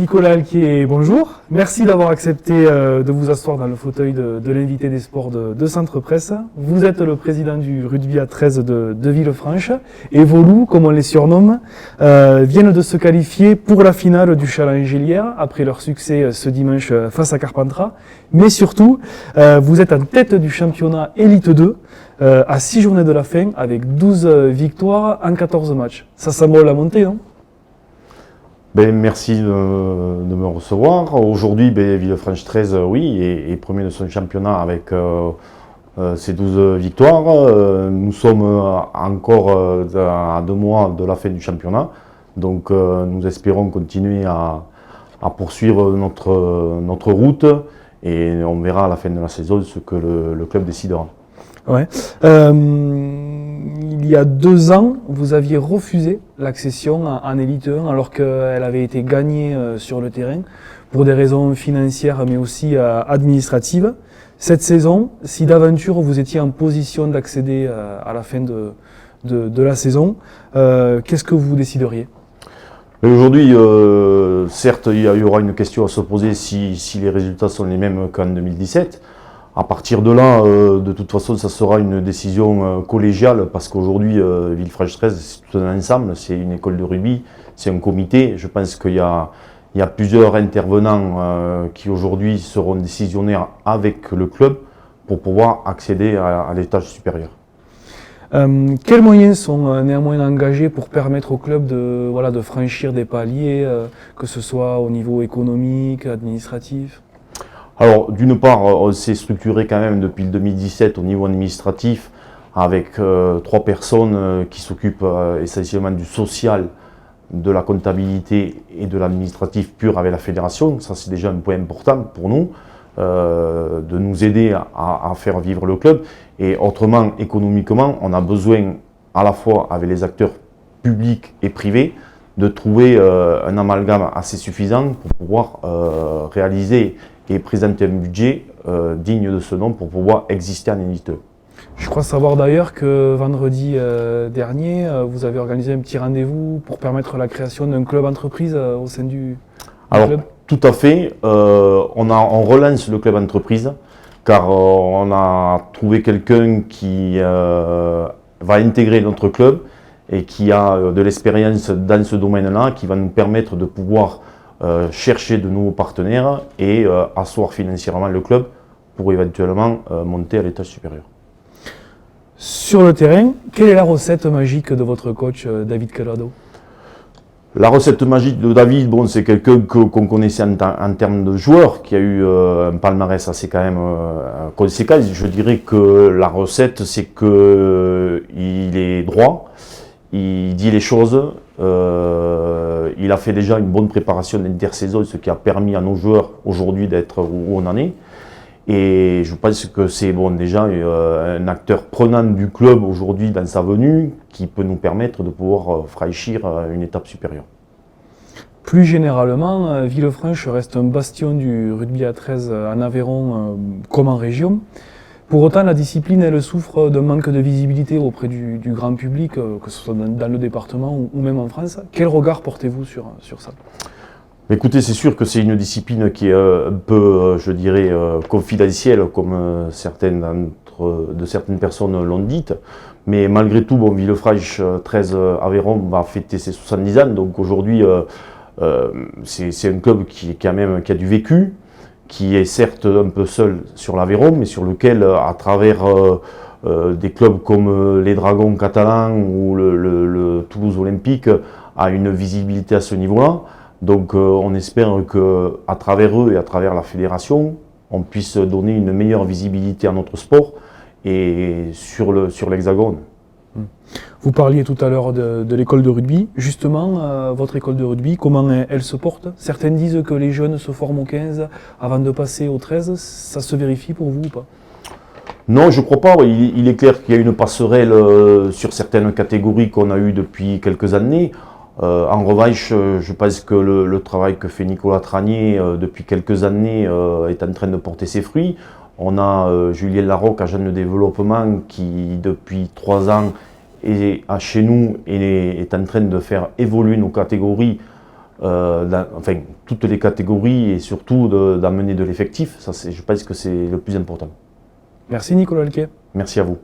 Nicolas Alquier, bonjour. Merci d'avoir accepté de vous asseoir dans le fauteuil de l'invité des sports de Centre Presse. Vous êtes le président du rugby à 13 de Villefranche et vos loups, comme on les surnomme, viennent de se qualifier pour la finale du Challenge Hélière après leur succès ce dimanche face à Carpentras. Mais surtout, vous êtes en tête du championnat Élite 2 à 6 journées de la fin avec 12 victoires en 14 matchs. Ça semble la montée, non ? Merci de me recevoir. Aujourd'hui, Villefranche 13, oui, est premier de son championnat avec ses 12 victoires. Nous sommes encore à 2 mois de la fin du championnat. Donc nous espérons continuer à poursuivre notre route et on verra à la fin de la saison ce que le club décidera. Ouais. Il y a 2 ans, vous aviez refusé l'accession en Élite 1 alors qu'elle avait été gagnée sur le terrain pour des raisons financières mais aussi administratives. Cette saison, si d'aventure vous étiez en position d'accéder à la fin de la saison, qu'est-ce que vous décideriez ? Aujourd'hui, certes, il y aura une question à se poser si les résultats sont les mêmes qu'en 2017. À partir de là, de toute façon, ça sera une décision collégiale parce qu'aujourd'hui, Villefranche 13, c'est tout un ensemble, c'est une école de rugby, c'est un comité. Je pense qu'il y a plusieurs intervenants qui aujourd'hui seront décisionnaires avec le club pour pouvoir accéder à l'étage supérieur. Quels moyens sont néanmoins engagés pour permettre au club de franchir des paliers, que ce soit au niveau économique, administratif ? Alors, d'une part, on s'est structuré quand même depuis le 2017 au niveau administratif avec 3 personnes qui s'occupent essentiellement du social, de la comptabilité et de l'administratif pur avec la fédération. Ça, c'est déjà un point important pour nous, de nous aider à faire vivre le club. Et autrement, économiquement, on a besoin à la fois avec les acteurs publics et privés de trouver un amalgame assez suffisant pour pouvoir réaliser et présenter un budget digne de ce nom pour pouvoir exister en Élite 2. Je crois savoir d'ailleurs que vendredi dernier, vous avez organisé un petit rendez-vous pour permettre la création d'un club entreprise au sein du club. Tout à fait. On relance le club entreprise car on a trouvé quelqu'un qui va intégrer notre club et qui a de l'expérience dans ce domaine-là, qui va nous permettre de pouvoir chercher de nouveaux partenaires et asseoir financièrement le club pour éventuellement monter à l'étage supérieur. Sur le terrain, quelle est la recette magique de votre coach David Collado ? La recette magique de David, c'est quelqu'un qu'on connaissait en termes de joueur, qui a eu un palmarès assez quand même conséquent. Je dirais que la recette, c'est qu'il est droit, il dit les choses, il a fait déjà une bonne préparation d'intersaison, ce qui a permis à nos joueurs aujourd'hui d'être où on en est. Et je pense que c'est déjà un acteur prenant du club aujourd'hui dans sa venue qui peut nous permettre de pouvoir franchir une étape supérieure. Plus généralement, Villefranche reste un bastion du rugby à 13 en Aveyron comme en région. Pour autant, la discipline, elle souffre d'un manque de visibilité auprès du grand public, que ce soit dans le département ou même en France. Quel regard portez-vous sur ça ? Écoutez, c'est sûr que c'est une discipline qui est un peu, je dirais, confidentielle, comme certaines personnes l'ont dite. Mais malgré tout, Villefranche 13 Aveyron va fêter ses 70 ans. Donc aujourd'hui, c'est un club qui a du vécu, qui est certes un peu seul sur l'Aveyron, mais sur lequel, à travers des clubs comme les Dragons catalans ou le Toulouse Olympique, a une visibilité à ce niveau-là. Donc on espère qu'à travers eux et à travers la fédération, on puisse donner une meilleure visibilité à notre sport et sur l'Hexagone. Vous parliez tout à l'heure de l'école de rugby. Justement, votre école de rugby, comment elle se porte ? Certains disent que les jeunes se forment au 15 avant de passer au 13. Ça se vérifie pour vous ou pas ? Non, je ne crois pas. Il est clair qu'il y a une passerelle sur certaines catégories qu'on a eues depuis quelques années. En revanche, je pense que le travail que fait Nicolas Tranier depuis quelques années est en train de porter ses fruits. On a Julien Larocque, agent de développement, qui depuis 3 ans est chez nous et est en train de faire évoluer nos catégories enfin, toutes les catégories et surtout d'amener de l'effectif. Ça, je pense que c'est le plus important. Merci Nicolas Alquet. Merci à vous.